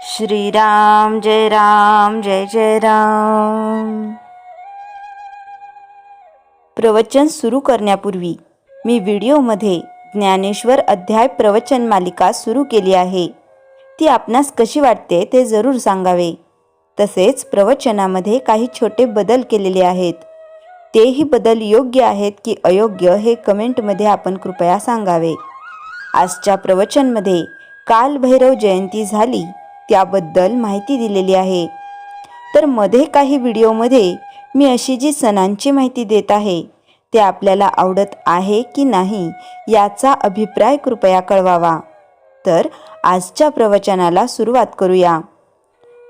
श्रीराम जय राम जय जय राम। प्रवचन सुरू करण्यापूर्वी मी व्हिडिओमध्ये ज्ञानेश्वर अध्याय प्रवचन मालिका सुरू केली आहे। ती आपणास कशी वाटते ते जरूर सांगावे। तसेच प्रवचनामध्ये काही छोटे बदल केलेले आहेत, तेही बदल योग्य आहेत की अयोग्य हे कमेंटमध्ये आपण कृपया सांगावे। आजच्या प्रवचनमध्ये कालभैरव जयंती झाली त्याबद्दल माहिती दिलेली आहे। तर मध्ये काही व्हिडिओमध्ये मी अशी जी सणांची माहिती देत आहे ते आपल्याला आवडत आहे की नाही याचा अभिप्राय कृपया कळवावा। तर आजच्या प्रवचनाला सुरुवात करूया।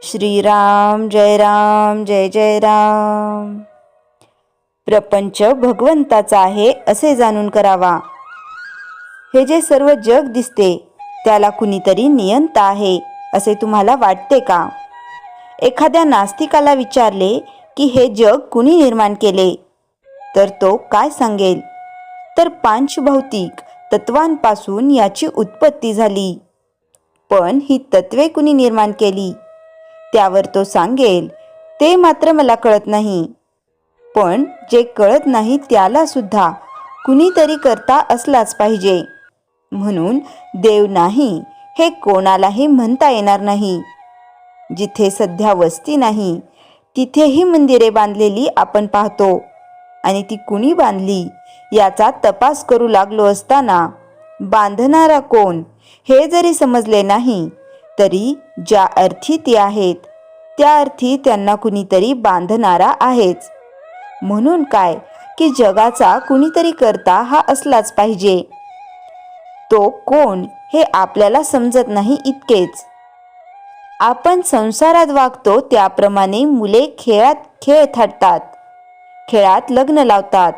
श्रीराम जय राम जय जय राम। प्रपंच भगवंताचा आहे असे जाणून करावा। हे जे सर्व जग दिसते त्याला कुणीतरी नियंता आहे असे तुम्हाला वाटते का? एखाद्या नास्तिकाला विचारले की हे जग कुणी निर्माण केले तर तो काय सांगेल? तर पांचभौतिक तत्वांपासून याची उत्पत्ती झाली। पण ही तत्वे कुणी निर्माण केली? त्यावर तो सांगेल ते मात्र मला कळत नाही। पण जे कळत नाही त्याला सुद्धा कुणीतरी करता असलाच पाहिजे, म्हणून देव नाही हे कोणालाही म्हणता येणार नाही। जिथे सध्या वस्ती नाही तिथेही मंदिरे बांधलेली आपण पाहतो, आणि ती कुणी बांधली याचा तपास करू लागलो असताना बांधणारा कोण हे जरी समजले नाही तरी ज्या अर्थी ती आहेत त्या अर्थी त्यांना कुणीतरी बांधणारा आहेच। म्हणून काय की जगाचा कुणीतरी करता हा असलाच पाहिजे। तो कोण हे आपल्याला समजत नाही इतकेच। आपण संसारात वागतो त्याप्रमाणे मुले खेळात खेळ थाटतात, खेळात लग्न लावतात,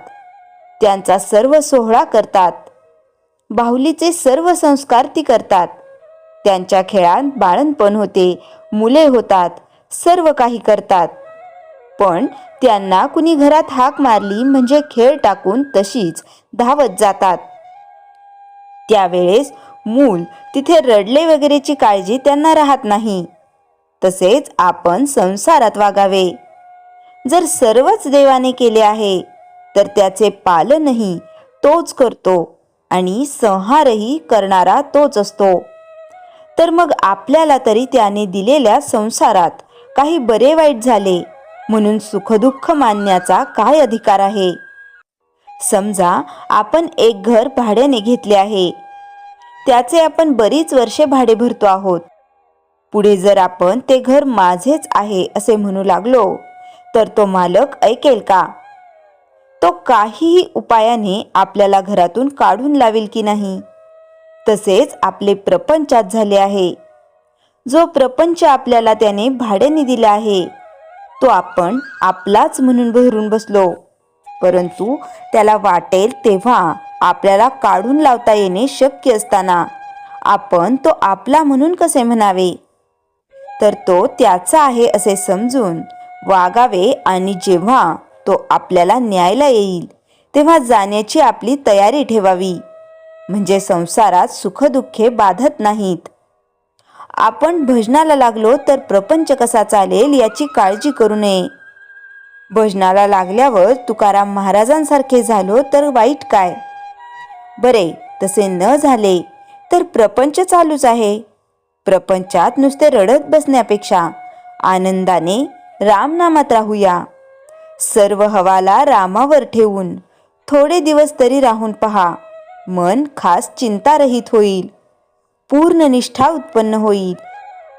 त्यांचा सर्व सोहळा करतात, बाहुलीचे सर्व संस्कार ती करतात, त्यांच्या खेळात बाळंतपण होते, मुले होतात, सर्व काही करतात। पण त्यांना कुणी घरात हाक मारली म्हणजे खेळ टाकून तशीच धावत जातात। त्यावेळेस मूल तिथे रडले वगैरेची काळजी त्यांना राहत नाही। तसेच आपण संसारात वागावे। जर सर्वच देवाने केले आहे तर त्याचे पालनही तोच करतो आणि संहारही करणारा तोच असतो। तर मग आपल्याला तरी त्याने दिलेल्या संसारात काही बरे वाईट झाले म्हणून सुखदुःख मानण्याचा काय अधिकार आहे? समजा आपण एक घर भाड्याने घेतले आहे, त्याचे आपण बरीच वर्षे भाडे भरतो आहोत। पुढे जर आपण ते घर माझेच आहे असे म्हणू लागलो तर तो मालक ऐकेल का? तो काहीही उपायाने आपल्याला घरातून काढून लावेल की नाही? तसेच आपले प्रपंचात झाले आहे। जो प्रपंच आपल्याला त्याने भाड्याने दिला आहे तो आपण आपलाच म्हणून भरून बसलो, परंतु त्याला वाटेल तेव्हा आपल्याला काढून लावता येणे शक्य असताना आपण तो आपला म्हणून कसे म्हणावे? तर तो त्याचा आहे असे समजून वागावे, आणि जेव्हा तो आपल्याला न्यायला येईल तेव्हा जाण्याची आपली तयारी ठेवावी, म्हणजे संसारात सुखदुःखे बाधत नाहीत। आपण भजनाला लागलो तर प्रपंच कसा चालेल याची काळजी करू नये। भजनाला लागल्यावर तुकाराम महाराजांसारखे झालो तर वाईट काय? बरे तसे न झाले तर प्रपंच चालूच आहे। प्रपंचात नुसते रडत बसण्यापेक्षा आनंदाने रामनामात राहूया। सर्व हवाला रामावर ठेवून थोडे दिवस तरी राहून पहा, मन खास चिंतारहित होईल, पूर्ण निष्ठा उत्पन्न होईल।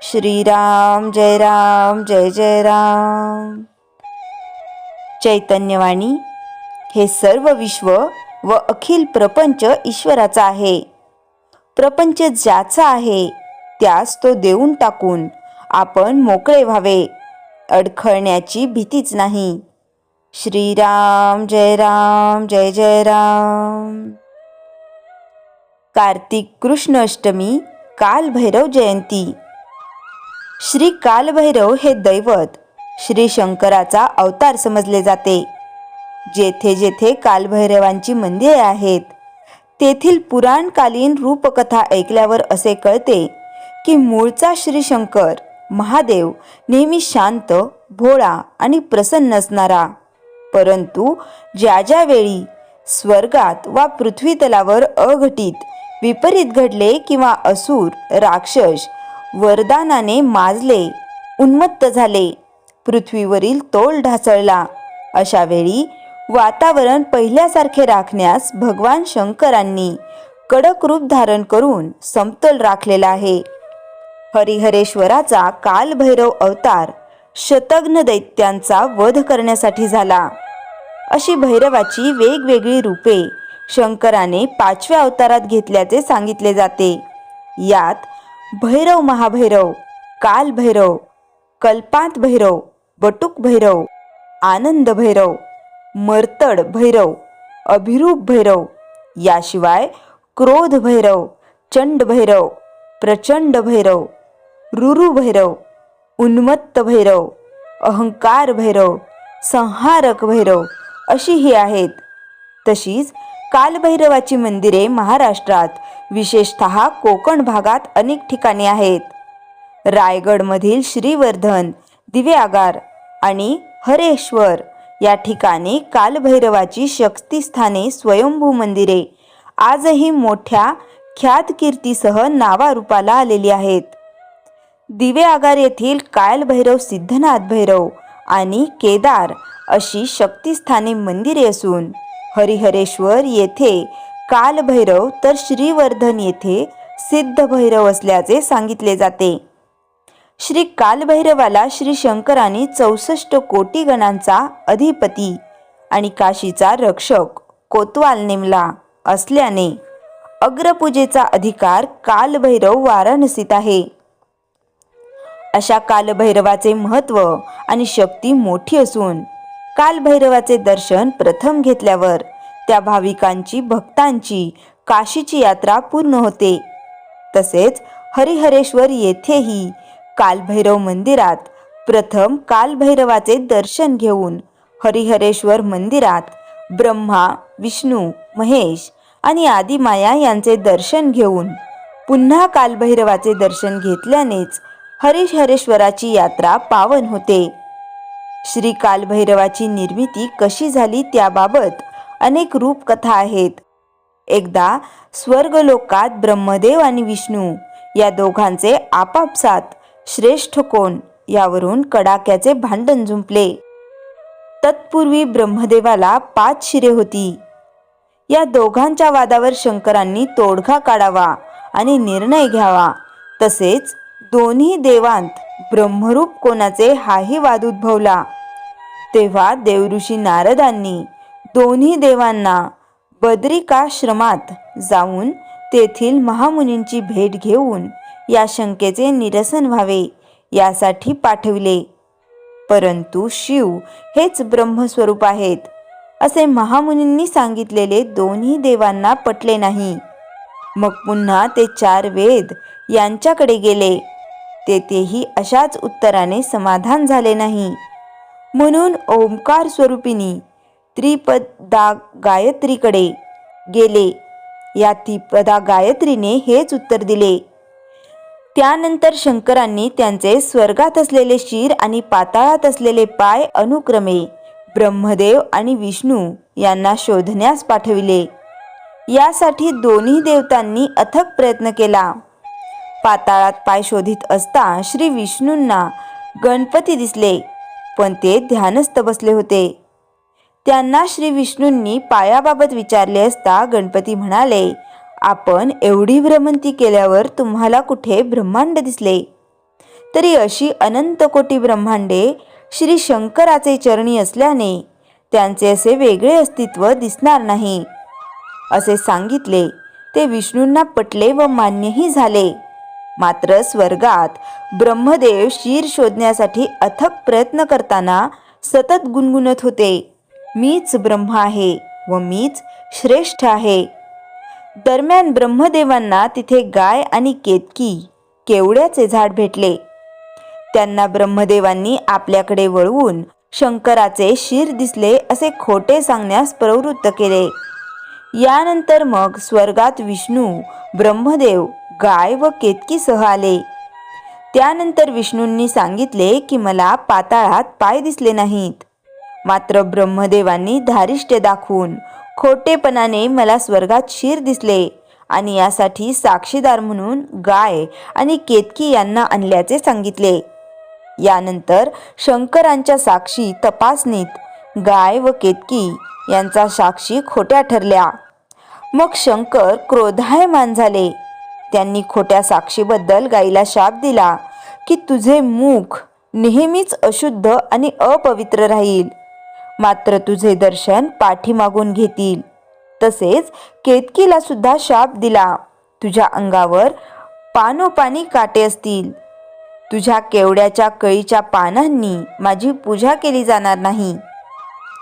श्रीराम जय राम जय जय राम। चैतन्यवाणी हे सर्व विश्व व अखिल प्रपंच ईश्वराचा आहे। प्रपंच ज्याचा आहे त्यास तो देऊन टाकून आपण मोकळे व्हावे, अडखळण्याची भीतीच नाही। श्रीराम जय राम जय जय राम। कार्तिक कृष्ण अष्टमी कालभैरव जयंती। श्री कालभैरव हे दैवत श्री शंकराचा अवतार समजले जाते। जेथे जेथे कालभैरवांची मंदिरे आहेत तेथील पुराणकालीन रूपकथा ऐकल्यावर असे कळते की मूळचा श्री शंकर महादेव नेहमी शांत, भोळा आणि प्रसन्न असणारा, परंतु ज्या ज्या वेळी स्वर्गात वा पृथ्वीतलावर अघटित विपरीत घडले किंवा असुर, राक्षस वरदानाने माजले, उन्मत्त झाले, पृथ्वीवरील तोल ढासळला, अशा वेळी वातावरण पहिल्यासारखे राखण्यास भगवान शंकरांनी कडक रूप धारण करून समतोल राखलेला आहे. हरिहरेश्वराचा कालभैरव अवतार शतघ्न दैत्यांचा वध करण्यासाठी झाला. अशी भैरवाची वेगवेगळी रूपे शंकराने 5व्या अवतारात घेतल्याचे सांगितले जाते. यात भैरव महाभैरव, कालभैरव, कल्पांत भैरव, बटुक भैरव, आनंद भैरव, मर्तड भैरव, अभिरूप भैरव, याशिवाय क्रोध भैरव, चंड भैरव, प्रचंड भैरव, रुरु भैरव, उन्मत्त भैरव, अहंकार भैरव, संहारक भैरव अशीही आहेत. तशीच कालभैरवाची मंदिरे महाराष्ट्रात विशेषतः कोकण भागात अनेक ठिकाणी आहेत. रायगडमधील श्रीवर्धन, दिवे आगार आणि हरेश्वर या ठिकाणी कालभैरवाची शक्तिस्थाने, स्वयंभू मंदिरे आजही मोठ्या ख्यातकीर्तीसह नावारूपाला आलेली आहेत. दिवे आगार येथील कालभैरव, सिद्धनाथ भैरव आणि केदार अशी शक्तिस्थाने मंदिरे असून हरिहरेश्वर येथे कालभैरव तर श्रीवर्धन येथे सिद्ध भैरव असल्याचे सांगितले जाते. श्री कालभैरवाला श्री शंकरांनी 64 कोटी गणांचा अधिपती आणि काशीचा रक्षक कोतवाल नेमला असल्याने अग्रपूजेचा अधिकार कालभैरव वाराणसीत आहे. अशा कालभैरवाचे महत्त्व आणि शक्ती मोठी असून कालभैरवाचे दर्शन प्रथम घेतल्यावर त्या भाविकांची, भक्तांची काशीची यात्रा पूर्ण होते. तसेच हरिहरेश्वर येथेही कालभैरव मंदिरात प्रथम कालभैरवाचे दर्शन घेऊन हरिहरेश्वर मंदिरात ब्रह्मा, विष्णू, महेश आणि आदिमाया यांचे दर्शन घेऊन पुन्हा कालभैरवाचे दर्शन घेतल्यानेच हरिहरेश्वराची यात्रा पावन होते. श्री कालभैरवाची निर्मिती कशी झाली त्याबाबत अनेक रूपकथा आहेत. एकदा स्वर्गलोकात ब्रह्मदेव आणि विष्णू या दोघांचे आपापसात श्रेष्ठ कोण यावरून कडाक्याचे भांडण जुंपले. तत्पूर्वी ब्रह्मदेवाला 5 शिरे होती. या दोघांच्या वादावर शंकरांनी तोडगा काढावा आणि निर्णय घ्यावा. तसेच दोन्ही देवांत ब्रह्मरूप कोणाचे हाही वाद उद्भवला. तेव्हा देवऋषी नारदांनी दोन्ही देवांना बद्रिकाश्रमात जाऊन तेथील महामुनींची भेट घेऊन या शंकेचे निरसन व्हावे यासाठी पाठविले. परंतु शिव हेच ब्रह्मस्वरूप आहेत असे महामुनींनी सांगितलेले दोन्ही देवांना पटले नाही. मग पुन्हा ते 4 वेद यांच्याकडे गेले. तेथेही अशाच उत्तराने समाधान झाले नाही. म्हणून ओंकार स्वरूपिणी त्रिपदा गायत्रीकडे गेले. या त्रिपदा गायत्रीने हेच उत्तर दिले. त्यानंतर शंकरांनी त्यांचे स्वर्गात असलेले शिर आणि पाताळात असलेले पाय अनुक्रमे ब्रह्मदेव आणि विष्णू यांना शोधण्यास पाठविले. यासाठी दोन्ही देवतांनी अथक प्रयत्न केला. पाताळात पाय शोधित असता श्री विष्णूंना गणपती दिसले, पण ते ध्यानस्थ बसले होते. त्यांना श्री विष्णूंनी पायाबाबत विचारले असता गणपती म्हणाले, आपण एवढी भ्रमंती केल्यावर तुम्हाला कुठे ब्रह्मांड दिसले? तरी अशी अनंत कोटी ब्रह्मांडे श्री शंकराचे चरणी असल्याने त्यांचे असे वेगळे अस्तित्व दिसणार नाही असे सांगितले. ते विष्णूंना पटले व मान्यही झाले. मात्र स्वर्गात ब्रह्मदेव शीर शोधण्यासाठी अथक प्रयत्न करताना सतत गुणगुणत होते, मीच ब्रह्म आहे व मीच श्रेष्ठ आहे. दरम्यान ब्रह्मदेवांना तिथे गाय आणि केतकी केवड्याचे झाड भेटले. त्यांना ब्रह्मदेवांनी आपल्याकडे वळवून शंकराचे शीर दिसले असे खोटे सांगण्यास प्रवृत्त केले. यानंतर मग स्वर्गात विष्णू, ब्रह्मदेव गाय व केतकीसह आले. त्यानंतर विष्णूंनी सांगितले की मला पाताळात पाय दिसले नाहीत. मात्र ब्रह्मदेवांनी धारिष्ट्य दाखवून खोटेपणाने मला स्वर्गात शिर दिसले आणि यासाठी साक्षीदार म्हणून गाय आणि केतकी यांना आणल्याचे सांगितले. यानंतर शंकरांच्या साक्षी तपासणीत गाय व केतकी यांचा साक्षी खोट्या ठरल्या. मग शंकर क्रोधायमान झाले. त्यांनी खोट्या साक्षीबद्दल गायीला शाप दिला की तुझे मुख नेहमीच अशुद्ध आणि अपवित्र राहील, मात्र तुझे दर्शन पाठीमागून घेतील. तसेच केतकीला सुद्धा शाप दिला, तुझ्या अंगावर पानोपानी काटे असतील. तुझ्या केवड्याच्या कळीच्या पानांनी माझी पूजा केली जाणार नाही.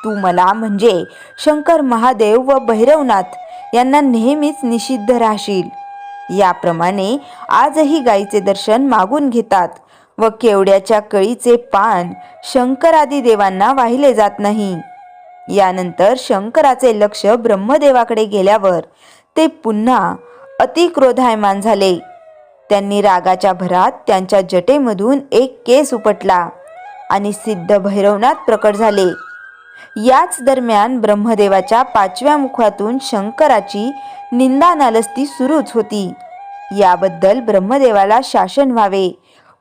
तू मला म्हणजे शंकर महादेव व भैरवनाथ यांना नेहमीच निषिद्ध राहशील. याप्रमाणे आजही गायीचे दर्शन मागून घेतात व केवड्याच्या कळीचे पान शंकरादी देवांना वाहिले जात नाही. यानंतर शंकराचे लक्ष ब्रह्मदेवाकडे गेल्यावर ते पुन्हा अतिक्रोधायमान झाले. त्यांनी रागाच्या भरात त्यांच्या जटेमधून एक केस उपटला आणि सिद्ध भैरवनाथ प्रकट झाले. याच दरम्यान ब्रह्मदेवाच्या 5व्या मुखातून शंकराची निंदा नालस्ती सुरूच होती. याबद्दल ब्रह्मदेवाला शासन व्हावे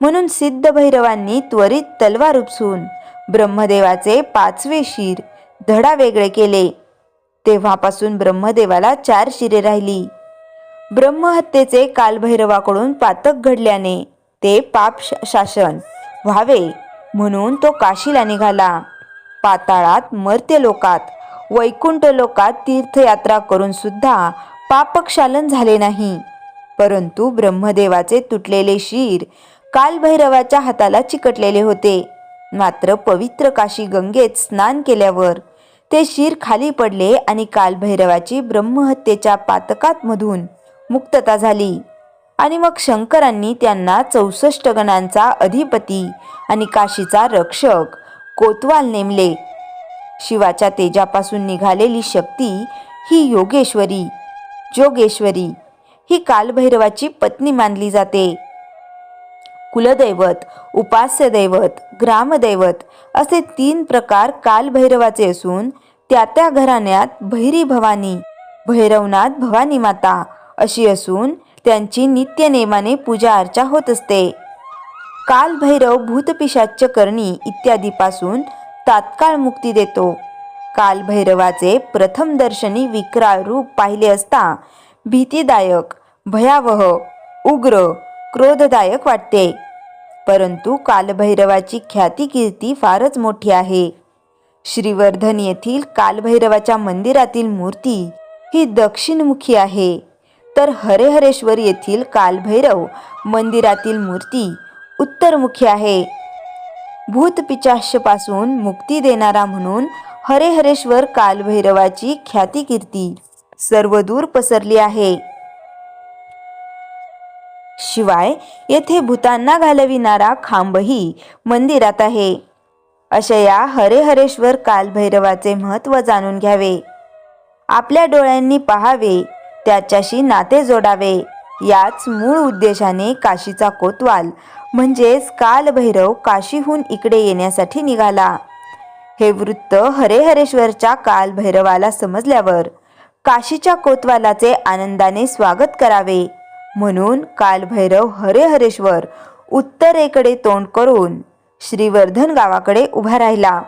म्हणून सिद्ध भैरवांनी त्वरित तलवार उपसून ब्रह्मदेवाचे 5वे शिर धडा वेगळे केले. तेव्हापासून ब्रह्मदेवाला 4 शिरे राहिली. ब्रह्महत्येचे कालभैरवाकडून पातक घडल्याने ते पाप शासन व्हावे म्हणून तो काशीला निघाला. पाताळात, मर्त्यलोकात, वैकुंठ लोकात तीर्थयात्रा करून सुद्धा पापक्षालन झाले नाही. परंतु ब्रह्मदेवाचे तुटलेले शिर कालभैरवाच्या हाताला चिकटलेले होते. मात्र पवित्र काशी गंगेत स्नान केल्यावर ते शिर खाली पडले आणि कालभैरवाची ब्रह्महत्येच्या पातकांमधून मुक्तता झाली. आणि मग शंकरांनी त्यांना 64 गणांचा अधिपती आणि काशीचा रक्षक कोतवाल नेमले. शिवाच्या तेजापासून निघालेली शक्ती ही योगेश्वरी, जोगेश्वरी ही कालभैरवाची पत्नी मानली जाते. कुलदैवत, उपास्य दैवत, ग्रामदैवत असे 3 प्रकार कालभैरवाचे असून त्या घराण्यात भैरी भवानी, भैरवनाथ भवानी माता अशी असून त्यांची नित्यनेमाने पूजा अर्चा होत असते. कालभैरव भूतपिशाच्य करणी इत्यादीपासून तात्काळ मुक्ती देतो. कालभैरवाचे प्रथम दर्शनी विक्राळ रूप पाहिले असता भीतीदायक, भयावह, उग्र, क्रोधदायक वाटते. परंतु कालभैरवाची ख्याती कीर्ती फारच मोठी आहे. श्रीवर्धन येथील कालभैरवाच्या मंदिरातील मूर्ती ही दक्षिणमुखी आहे, तर हरेहरेश्वर येथील कालभैरव मंदिरातील मूर्ती उत्तरमुखी आहे. भूतपिशाचापासून मुक्ती देणारा म्हणून हरेहरेश्वर कालभैरवाची ख्याती कीर्ती सर्वदूर पसरली आहे. शिवाय येथे भूतांना घालविणारा खांबही मंदिरात आहे. अशा या हरेहरेश्वर कालभैरवाचे महत्त्व जाणून घ्यावे, आपल्या डोळ्यांनी पाहावे, त्याच्याशी नाते जोडावे. याच मूळ उद्देशाने काशीचा कोतवाल म्हणजेच कालभैरव काशीहून इकडे येण्यासाठी निघाला. हे वृत्त हरेहरेश्वरच्या कालभैरवाला समजल्यावर काशीच्या कोतवालाचे आनंदाने स्वागत करावे म्हणून कालभैरव हरेहरेश्वर उत्तरेकडे तोंड करून श्रीवर्धन गावाकडे उभा राहिला.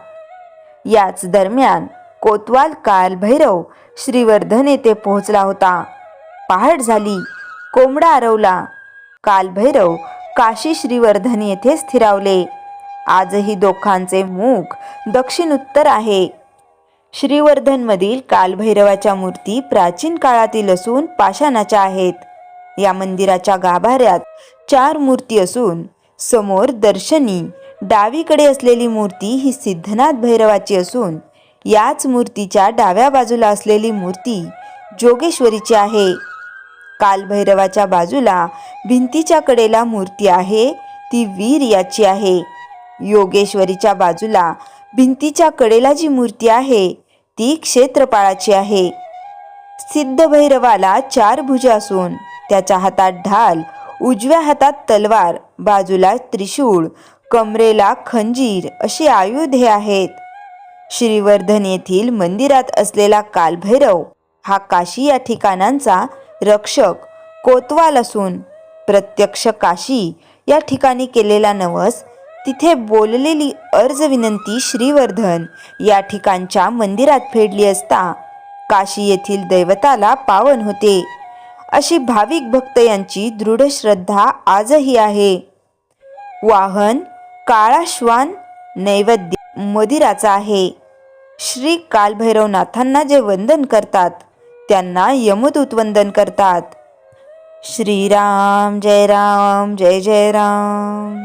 याच दरम्यान कोतवाल कालभैरव श्रीवर्धन येथे पोहोचला होता. पहाट झाली, कोंबडा आरवला. कालभैरव काशी श्रीवर्धन येथे स्थिरावले. आजही दोघांचे मुख दक्षिण उत्तर आहे. श्रीवर्धनमधील कालभैरवाच्या मूर्ती प्राचीन काळातील असून पाषाणाच्या आहेत. या मंदिराच्या गाभाऱ्यात 4 मूर्ती असून समोर दर्शनी डावीकडे असलेली मूर्ती ही सिद्धनाथ भैरवाची असून याच मूर्तीच्या डाव्या बाजूला असलेली मूर्ती जोगेश्वरीची आहे. कालभैरवाच्या बाजूला भिंतीच्या कडेला मूर्ती आहे ती वीर याची आहे. योगेश्वरीच्या बाजूला भिंतीच्या कडेला जी मूर्ती आहे ती क्षेत्रपाळाची आहे. सिद्ध भैरवाला 4 भुजा असून त्याच्या हातात ढाल, उजव्या हातात तलवार बाजूला त्रिशूळ, कमरेला खंजीर अशी आयुधे आहेत. श्रीवर्धन येथील मंदिरात असलेला कालभैरव हा काशी या ठिकाणांचा रक्षक कोतवाल असून प्रत्यक्ष काशी या ठिकाणी केलेला नवस, तिथे बोललेली अर्ज विनंती श्रीवर्धन या ठिकाणच्या मंदिरात फेडली असता काशी येथील दैवताला पावन होते, अशी भाविक भक्त यांची दृढ श्रद्धा आजही आहे. वाहन काळा श्वान, नैवेद्य मदिराचा आहे. श्री कालभैरवनाथांना जे वंदन करतात त्यांना यमदूत वंदन करतात. श्रीराम जय राम जय जय राम.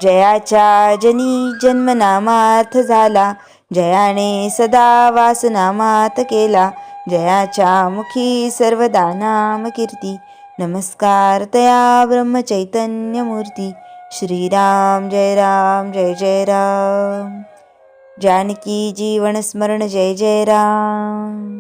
जयाच्या जनी जन्मनामार्थ झाला, जयाने सदा वासनामात केला. जयाच्या मुखी सर्वदा नाम कीर्ती, नमस्कार तया ब्रह्मचैतन्य मूर्ती. श्रीराम जय राम जय जय राम. जानकी जीवन स्मरण जय जय राम.